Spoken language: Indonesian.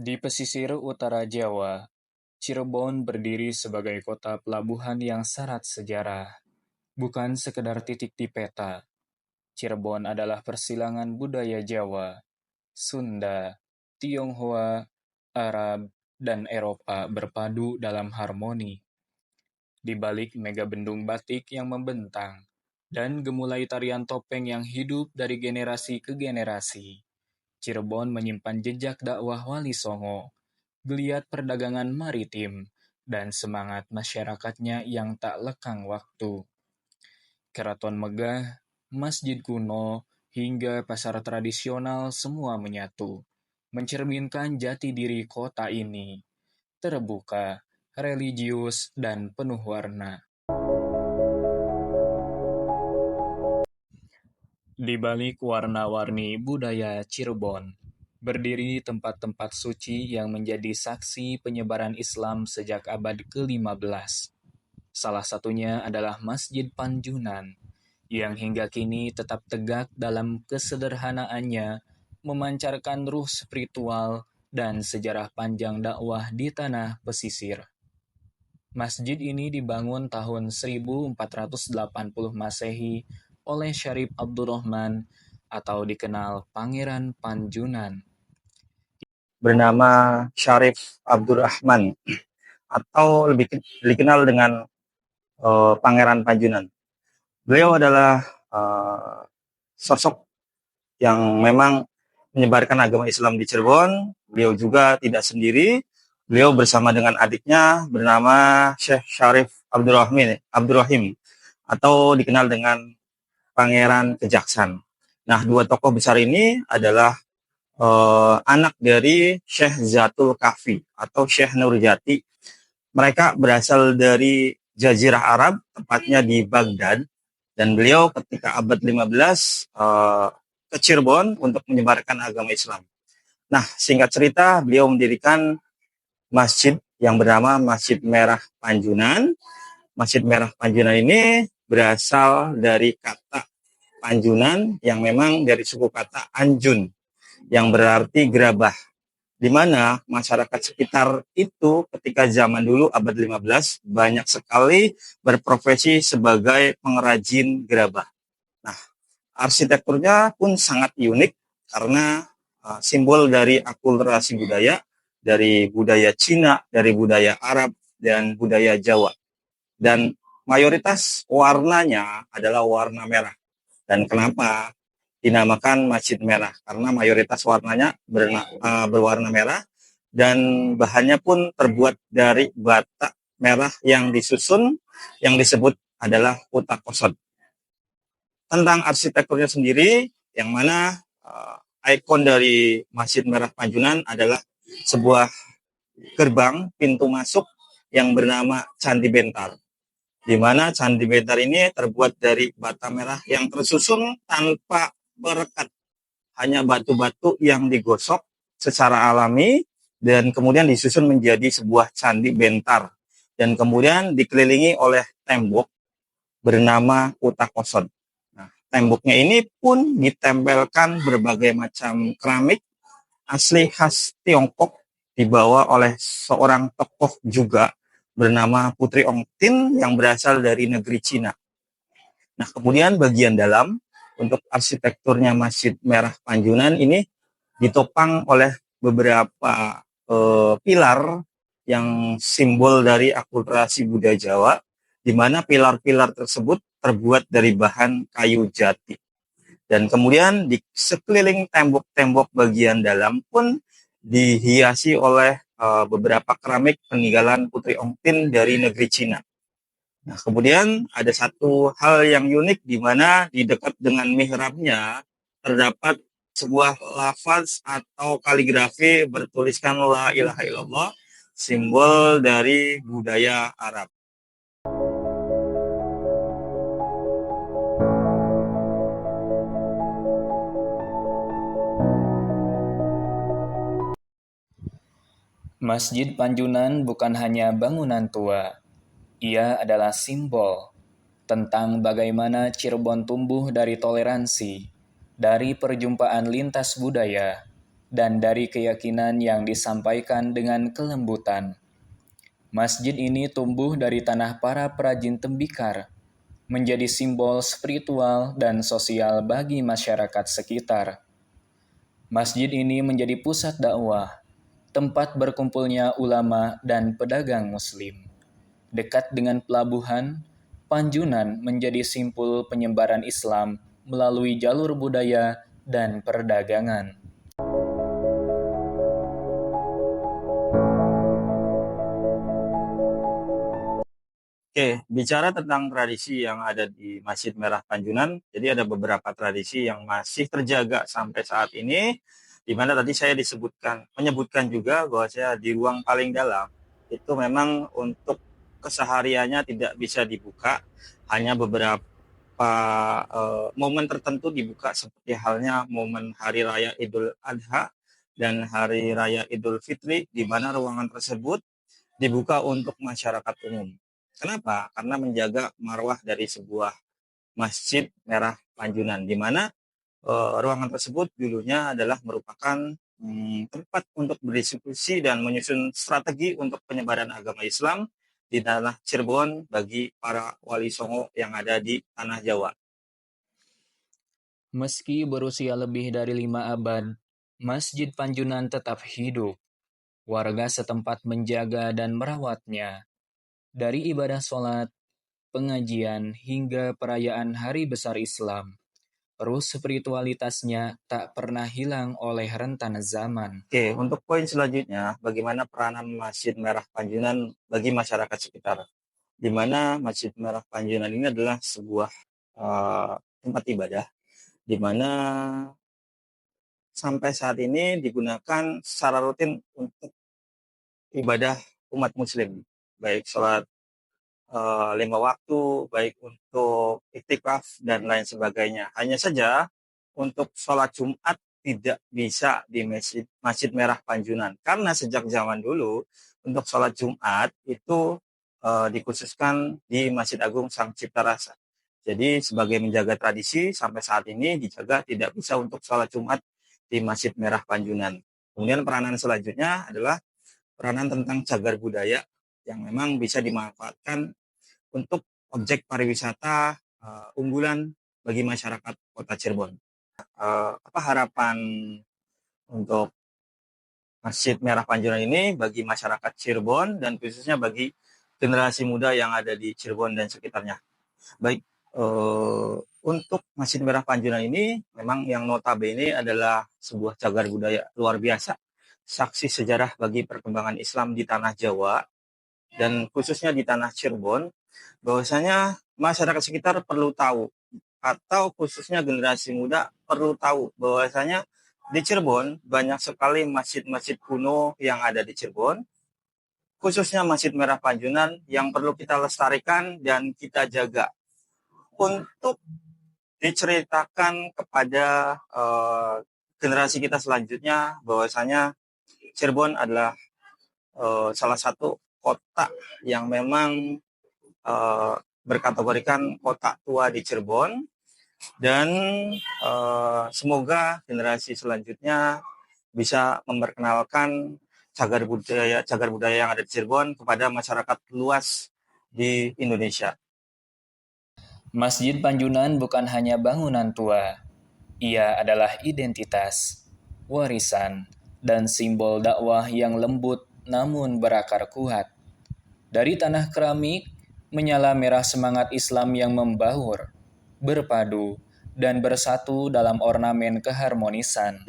Di pesisir utara Jawa, Cirebon berdiri sebagai kota pelabuhan yang syarat sejarah, bukan sekedar titik di peta. Cirebon adalah persilangan budaya Jawa, Sunda, Tionghoa, Arab, dan Eropa berpadu dalam harmoni. Di balik megabendung batik yang membentang dan gemulai tarian topeng yang hidup dari generasi ke generasi, Cirebon menyimpan jejak dakwah Wali Songo, geliat perdagangan maritim, dan semangat masyarakatnya yang tak lekang waktu. Keraton megah, masjid kuno, hingga pasar tradisional semua menyatu, mencerminkan jati diri kota ini, terbuka, religius, dan penuh warna. Di balik warna-warni budaya Cirebon, berdiri tempat-tempat suci yang menjadi saksi penyebaran Islam sejak abad ke-15. Salah satunya adalah Masjid Panjunan, yang hingga kini tetap tegak dalam kesederhanaannya, memancarkan ruh spiritual dan sejarah panjang dakwah di tanah pesisir. Masjid ini dibangun tahun 1480 Masehi oleh Syarif Abdurrahman atau dikenal Pangeran Panjunan. Bernama Syarif Abdurrahman atau lebih dikenal dengan Pangeran Panjunan. Beliau adalah sosok yang memang menyebarkan agama Islam di Cirebon. Beliau juga tidak sendiri. Beliau bersama dengan adiknya bernama Syekh Syarif Abdurrahim atau dikenal dengan Pangeran Kejaksan. Nah, dua tokoh besar ini adalah anak dari Syekh Zatul Kahfi atau Syekh Nurjati. Mereka berasal dari Jazirah Arab, tepatnya di Baghdad, dan beliau ketika abad 15 ke Cirebon untuk menyebarkan agama Islam. Nah, singkat cerita, beliau mendirikan masjid yang bernama Masjid Merah Panjunan. Masjid Merah Panjunan ini berasal dari kata Panjunan yang memang dari suku kata Anjun, yang berarti gerabah, di mana masyarakat sekitar itu ketika zaman dulu abad 15 banyak sekali berprofesi sebagai pengrajin gerabah. Nah, arsitekturnya pun sangat unik karena simbol dari akulturasi budaya, dari budaya Cina, dari budaya Arab, dan budaya Jawa. Dan mayoritas warnanya adalah warna merah. Dan kenapa dinamakan Masjid Merah? Karena mayoritas warnanya berwarna merah dan bahannya pun terbuat dari bata merah yang disusun yang disebut adalah utakosod. Tentang arsitekturnya sendiri, yang mana ikon dari Masjid Merah Panjunan adalah sebuah gerbang pintu masuk yang bernama Candi Bentar, di mana Candi Bentar ini terbuat dari bata merah yang tersusun tanpa perekat, hanya batu-batu yang digosok secara alami dan kemudian disusun menjadi sebuah candi bentar, dan kemudian dikelilingi oleh tembok bernama utakosod. Nah, temboknya ini pun ditempelkan berbagai macam keramik asli khas Tiongkok, dibawa oleh seorang tokoh juga bernama Putri Ong Tin yang berasal dari negeri Cina. Nah, kemudian bagian dalam untuk arsitekturnya Masjid Merah Panjunan ini ditopang oleh beberapa pilar yang simbol dari akulturasi budaya Jawa, di mana pilar-pilar tersebut terbuat dari bahan kayu jati. Dan kemudian di sekeliling tembok-tembok bagian dalam pun dihiasi oleh beberapa keramik peninggalan Putri Ong Tin dari negeri Cina. Nah, kemudian ada satu hal yang unik di mana di dekat dengan mihrabnya terdapat sebuah lafaz atau kaligrafi bertuliskan La ilaha illallah, simbol dari budaya Arab. Masjid Panjunan bukan hanya bangunan tua, ia adalah simbol tentang bagaimana Cirebon tumbuh dari toleransi, dari perjumpaan lintas budaya, dan dari keyakinan yang disampaikan dengan kelembutan. Masjid ini tumbuh dari tanah para perajin tembikar, menjadi simbol spiritual dan sosial bagi masyarakat sekitar. Masjid ini menjadi pusat dakwah, tempat berkumpulnya ulama dan pedagang muslim. Dekat dengan pelabuhan, Panjunan menjadi simpul penyebaran Islam melalui jalur budaya dan perdagangan. Oke, bicara tentang tradisi yang ada di Masjid Merah Panjunan, jadi ada beberapa tradisi yang masih terjaga sampai saat ini, di mana tadi saya menyebutkan juga bahwa saya di ruang paling dalam itu memang untuk kesehariannya tidak bisa dibuka, hanya beberapa momen tertentu dibuka seperti halnya momen Hari Raya Idul Adha dan Hari Raya Idul Fitri, di mana ruangan tersebut dibuka untuk masyarakat umum. Kenapa? Karena menjaga marwah dari sebuah Masjid Merah Panjunan, di mana ruangan tersebut dulunya adalah merupakan tempat untuk berdiskusi dan menyusun strategi untuk penyebaran agama Islam di tanah Cirebon bagi para wali songo yang ada di tanah Jawa. Meski berusia lebih dari 5 abad, Masjid Panjunan tetap hidup. Warga setempat menjaga dan merawatnya. Dari ibadah sholat, pengajian, hingga perayaan hari besar Islam, spiritualitasnya tak pernah hilang oleh rentan zaman. Oke, untuk poin selanjutnya, bagaimana peranan Masjid Merah Panjunan bagi masyarakat sekitar? Di mana Masjid Merah Panjunan ini adalah sebuah tempat ibadah, di mana sampai saat ini digunakan secara rutin untuk ibadah umat muslim, baik sholat 5 waktu, baik untuk iktikaf dan lain sebagainya. Hanya saja untuk sholat Jumat tidak bisa di Masjid Merah Panjunan, karena sejak zaman dulu untuk sholat Jumat itu dikhususkan di Masjid Agung Sang Cipta Rasa. Jadi sebagai menjaga tradisi sampai saat ini dijaga tidak bisa untuk sholat Jumat di Masjid Merah Panjunan. Kemudian peranan selanjutnya adalah peranan tentang cagar budaya yang memang bisa dimanfaatkan untuk objek pariwisata unggulan bagi masyarakat Kota Cirebon. Apa harapan untuk Masjid Merah Panjunan ini bagi masyarakat Cirebon dan khususnya bagi generasi muda yang ada di Cirebon dan sekitarnya? Baik, untuk Masjid Merah Panjunan ini memang yang notabene adalah sebuah cagar budaya luar biasa, saksi sejarah bagi perkembangan Islam di tanah Jawa dan khususnya di tanah Cirebon, bahwasanya masyarakat sekitar perlu tahu atau khususnya generasi muda perlu tahu bahwasanya di Cirebon banyak sekali masjid-masjid kuno yang ada di Cirebon, khususnya Masjid Merah Panjunan yang perlu kita lestarikan dan kita jaga untuk diceritakan kepada generasi kita selanjutnya bahwasanya Cirebon adalah salah satu kota yang memang berkategorikan kota tua di Cirebon, dan semoga generasi selanjutnya bisa memperkenalkan cagar budaya yang ada di Cirebon kepada masyarakat luas di Indonesia. Masjid Panjunan bukan hanya bangunan tua, ia adalah identitas, warisan, dan simbol dakwah yang lembut namun berakar kuat. Dari tanah keramik, menyala merah semangat Islam yang membaur, berpadu, dan bersatu dalam ornamen keharmonisan.